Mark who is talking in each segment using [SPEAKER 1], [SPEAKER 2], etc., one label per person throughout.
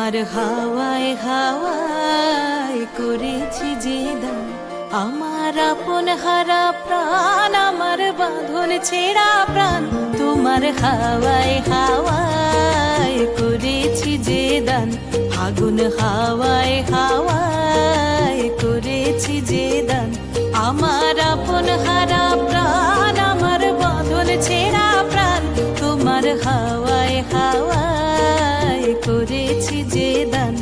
[SPEAKER 1] তোমার হাওয়ায় হাওয়ায় করেছি যে দান, আমার আপন হারা প্রাণ, আমার বাঁধন ছেঁড়া প্রাণ। তোমার হাওয়ায় হাওয়ায় করেছি যে দান, আগুন হাওয়ায় হাওয়ায় করেছি যে দান, আমার আপন হারা প্রাণ, আমার বাঁধন ছেঁড়া প্রাণ। তোমার হাওয়ায় হাওয়ায় করেছি যে দান,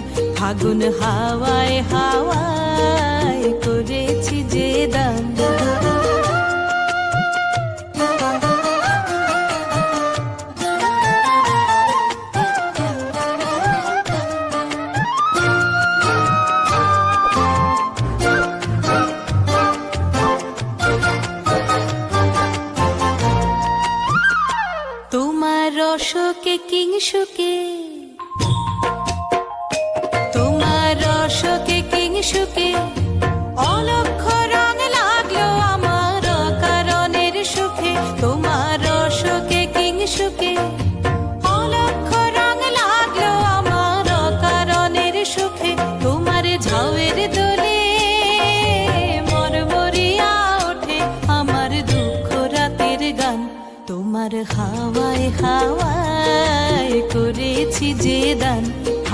[SPEAKER 1] আগুন হাওয়ায় হাওয়ায় করেছি যে দান। তোমার রসকে কিংসুকে, তোমার রসকে কিংসুকে অলক্ষ রং লাগলো আমার কারণের সুখে। তোমার রসকে কিংসুকে অলক্ষ রং লাগলো আমার কারণের সুখে। তোমার ঝাউয়ের দোলে মরমরিয়া ওঠে আমার দুঃখ রাতের গান। তোমার হাওয়ায় হাওয়ায় করেছি যে দান,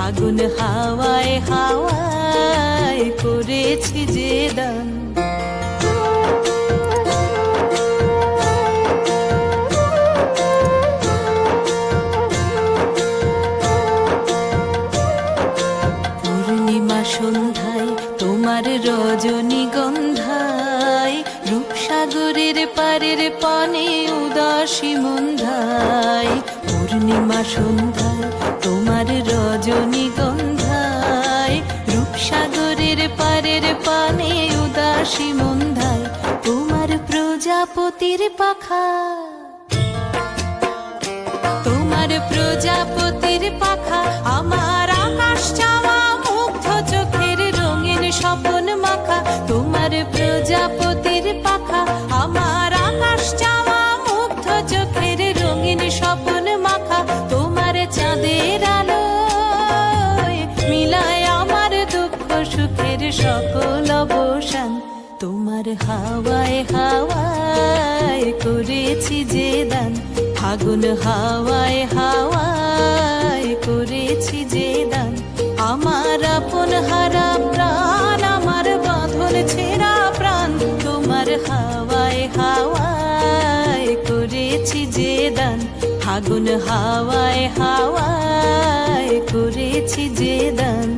[SPEAKER 1] আগুন হাওয়ায় হাওয়ায় করেছি যে দান। পূর্ণিমা সন্ধ্যায় তোমার রজনীগন্ধায়, রূপসাগরের পারের পানে উদাসী মন্ধায়। পূর্ণিমা সন্ধ্যায় তোমার রজনীগন্ধায়, রূপসাগরের পারের পানে উদাসী মন্ধায়। তোমার প্রজাপতির পাখা, তোমার প্রজাপতির পাখা আমার আকাশ চাওয়া মুগ্ধ চোখের রঙিন স্বপন মাখা। তোমার প্রজাপতির পাখা আমার আকাশ চাওয়া মুগ্ধ চোখের রঙিন স্বপন মাখা। তোমার চাঁদের আলোয় মিলায় আমার দুঃখ সুখের সকল অবসান। তোমার হাওয়ায় হাওয়ায় করেছি যে দান, আগুন হাওয়ায় হাওয়ায় করেছি যে দান, আমার আপন হারা প্রাণ, আমার বাঁধন ছেঁড়া প্রাণ। তোমার হাওয়ায় হাওয়ায় করেছি যে দান, আগুন হাওয়ায় হাওয়ায় করেছি যে দান।